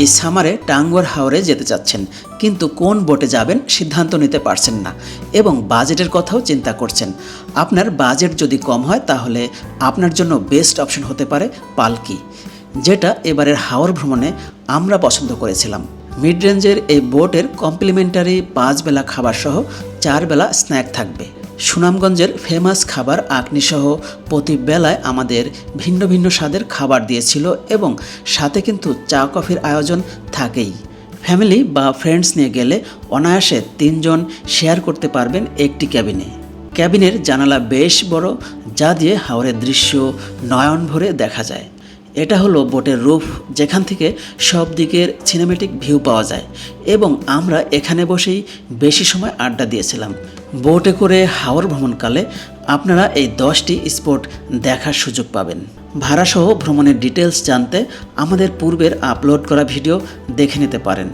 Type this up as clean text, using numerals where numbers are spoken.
এই সামারে টাঙ্গুয়ার হাওরে যেতে চাচ্ছেন, কিন্তু কোন বোটে যাবেন সিদ্ধান্ত নিতে পারছেন না এবং বাজেটের কথাও চিন্তা করছেন। আপনার বাজেট যদি কম হয় তাহলে আপনার জন্য বেস্ট অপশন হতে পারে পালকি, যেটা এবারের হাওর ভ্রমণে আমরা পছন্দ করেছিলাম। মিড রেঞ্জের এই বোটের কমপ্লিমেন্টারি 5 বেলা খাবার সহ 4 বেলা স্ন্যাক থাকবে। সুনামগঞ্জের ফেমাস খাবার আকনি সহ প্রতি বেলায় আমাদের ভিন্ন ভিন্ন স্বাদের খাবার দিয়েছিল এবং সাথে কিন্তু চা কফির আয়োজন থাকেই। ফ্যামিলি বা ফ্রেন্ডস নিয়ে গেলে অনায়াসে 3 জন শেয়ার করতে পারবেন একটি ক্যাবিনে। ক্যাবিনের জানালা বেশ বড়, যা দিয়ে হাওরের দৃশ্য নয়ন ভরে দেখা যায়। এটা হলো বোটের রুফ, যেখান থেকে সব দিকের সিনেমেটিক ভিউ পাওয়া যায় এবং আমরা এখানে বসেই বেশি সময় আড্ডা দিয়েছিলাম। বোটে করে হাওর ভ্রমণকালে আপনারা এই 10টি স্পট দেখার সুযোগ পাবেন। ভাড়াসহ ভ্রমণের ডিটেলস জানতে আমাদের পূর্বের আপলোড করা ভিডিও দেখে নিতে পারেন।